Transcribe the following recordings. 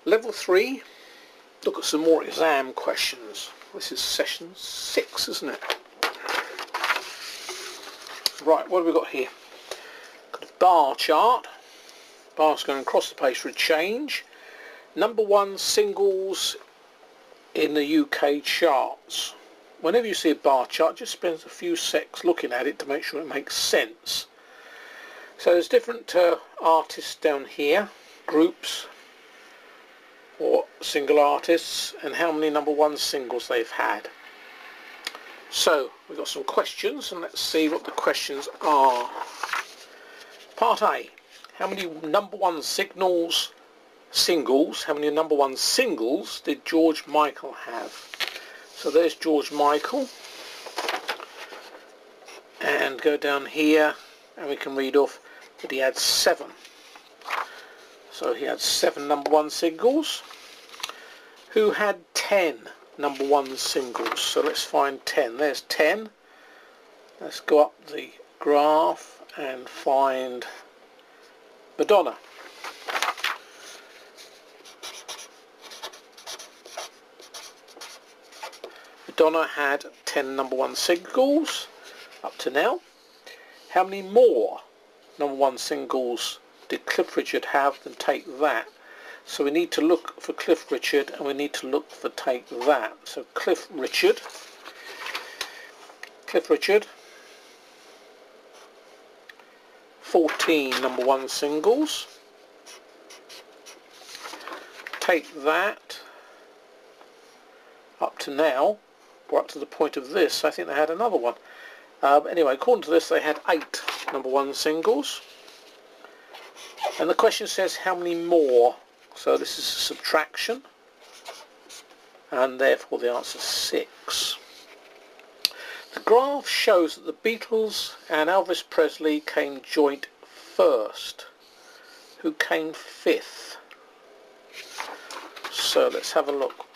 Level 3, look at some more exam questions. This is session 6, isn't it? Right, what have we got here? Got a bar chart. Bar's going across the page for a change. Number 1 singles in the UK charts. Whenever you see a bar chart, just spend a few secs looking at it to make sure it makes sense. So there's different artists down here, groups or single artists, and how many number 1 singles they've had. So we've got some questions, and let's see what the questions are. Part A, how many number 1 singles, how many number 1 singles did George Michael have? So there's George Michael, and go down here and we can read off that he had 7. So he had 7 number 1 singles. Who had 10 number 1 singles? So let's find 10. There's 10. Let's go up the graph and find Madonna. Madonna had 10 number 1 singles up to now. How many more number 1 singles did Cliff Richard have than Take That? So we need to look for Cliff Richard and we need to look for Take That. So Cliff Richard, 14 number 1 singles. Take That, up to now, or up to the point of this, I think they had another one. Anyway, according to this, they had 8 number 1 singles. And the question says how many more. So this is a subtraction, and therefore the answer is 6. The graph shows that the Beatles and Elvis Presley came joint first. Who came 5th? So let's have a look.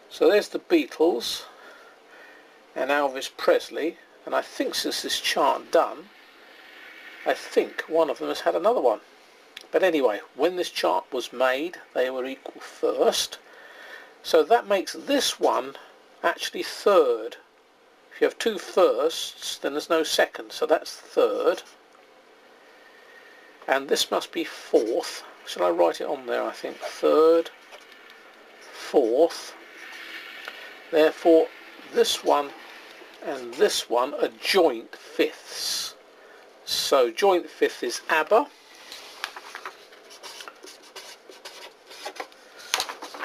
So there's the Beatles and Elvis Presley, and I think since this chart done, I think one of them has had another one. But anyway, when this chart was made, they were equal first. So that makes this one actually 3rd. If you have 2 firsts, then there's no second, so that's 3rd. And this must be 4th. Shall I write it on there? I think 3rd, 4th. Therefore, this one and this one are joint 5ths. So joint 5th is ABBA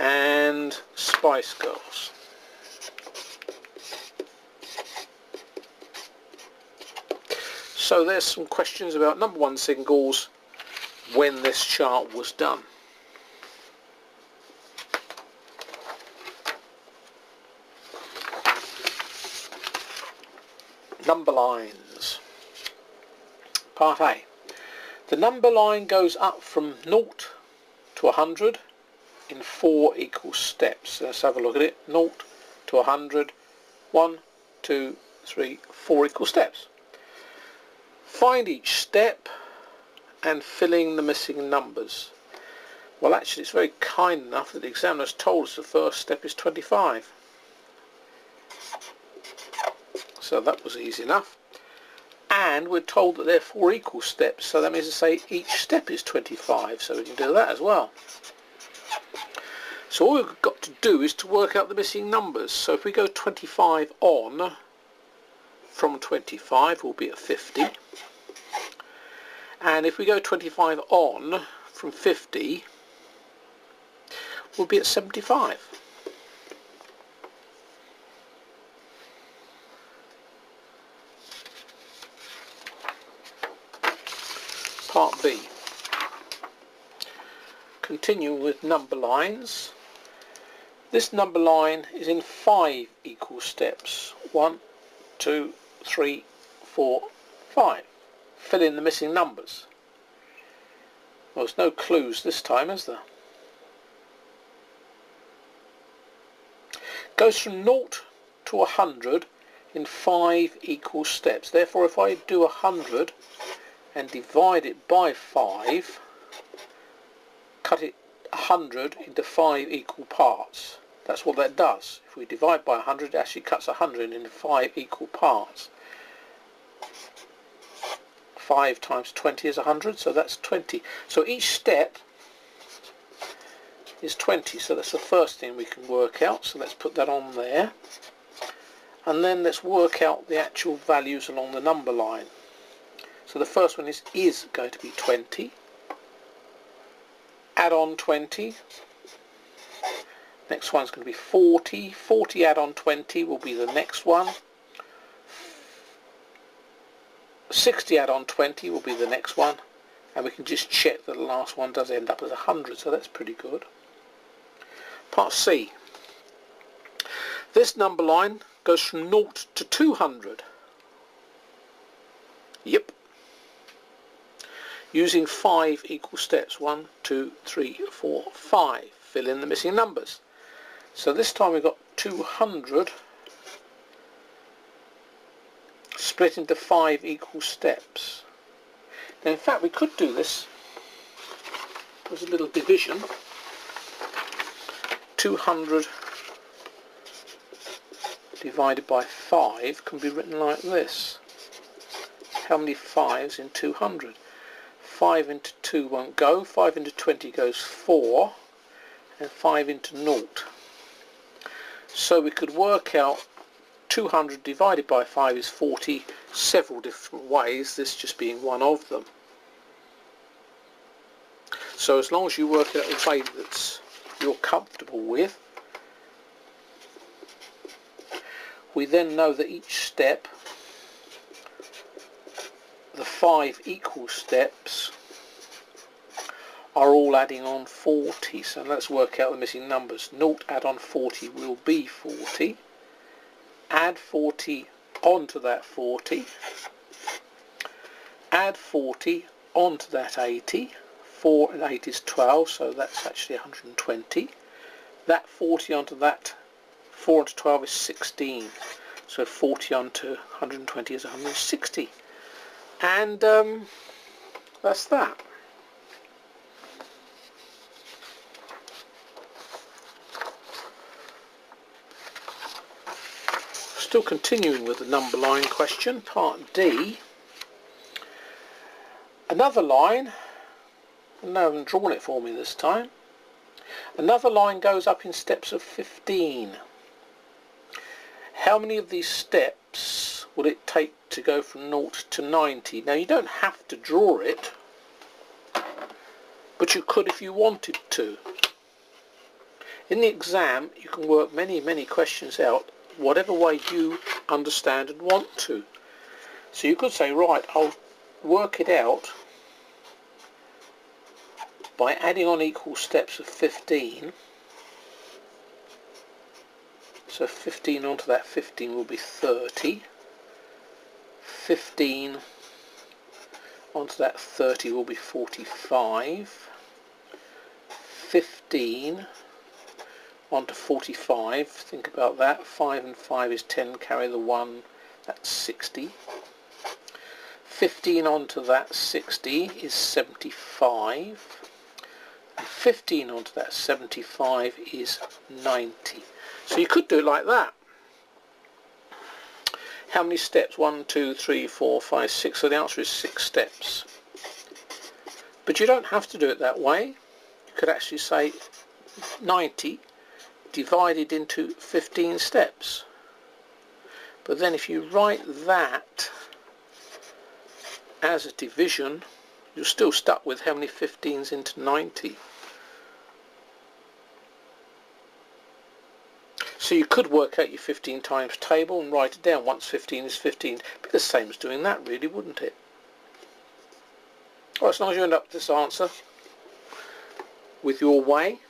and Spice Girls. So there's some questions about number 1 singles when this chart was done. Number lines. Part A. The number line goes up from 0 to 100 in 4 equal steps. Let's have a look at it. 0 to 100, 1, 2, 3, 4 equal steps. Find each step and fill in the missing numbers. Well, actually it's very kind enough that the examiner's told us the first step is 25. So that was easy enough. And we're told that there are 4 equal steps, so that means to say each step is 25, so we can do that as well. So all we've got to do is to work out the missing numbers. So if we go 25 on from 25, we'll be at 50. And if we go 25 on from 50, we'll be at 75. Part B. Continue with number lines. This number line is in 5 equal steps. 1, 2, 3, 4, 5. Fill in the missing numbers. Well, there's no clues this time, is there? Goes from 0 to 100 in 5 equal steps. Therefore, if I do 100 and divide it by 5, cut it 100 into 5 equal parts. That's what that does. If we divide by 100, it actually cuts 100 into 5 equal parts. 5 times 20 is 100, so that's 20. So each step is 20, so that's the first thing we can work out. So let's put that on there. And then let's work out the actual values along the number line. So the first one is going to be 20. Add on 20. Next one's going to be 40. 40 add on 20 will be the next one. 60 add on 20 will be the next one. And we can just check that the last one does end up as 100, so that's pretty good. Part C. This number line goes from 0 to 200. Yep. Using 5 equal steps. 1, 2, 3, 4, 5. Fill in the missing numbers. So this time we've got 200 split into 5 equal steps. Now in fact we could do this as a little division. 200 divided by 5 can be written like this. How many 5s in 200? 5 into 2 won't go, 5 into 20 goes 4, and 5 into 0. So we could work out 200 divided by 5 is 40 several different ways, this just being one of them. So as long as you work it out a way that you're comfortable with, we then know that each step, the 5 equal steps, are all adding on 40. So let's work out the missing numbers. 0 add on 40 will be 40. Add 40 onto that 40. Add 40 onto that 80. 4 and 8 is 12, so that's actually 120. That 40 onto that 4 onto 12 is 16. So 40 onto 120 is 160. And that's that. Still continuing with the number line question, part D. Another line, no, I haven't drawn it for me this time. Another line goes up in steps of 15. How many of these steps would it take to go from 0 to 90? Now you don't have to draw it, but you could if you wanted to. In the exam you can work many questions out whatever way you understand and want to. So you could say, right, I'll work it out by adding on equal steps of 15. So 15 onto that 15 will be 30. 15 onto that 30 will be 45. 15 onto 45, think about that. 5 and 5 is 10, carry the 1, that's 60. 15 onto that 60 is 75. And 15 onto that 75 is 90. So you could do it like that. How many steps? 1, 2, 3, 4, 5, 6. So the answer is 6 steps. But you don't have to do it that way. You could actually say 90 divided into 15 steps. But then if you write that as a division, you're still stuck with how many 15s into 90. So you could work out your 15 times table and write it down. Once 15 is 15. It'd be the same as doing that, really, wouldn't it? Well, as long as you end up with this answer with your way,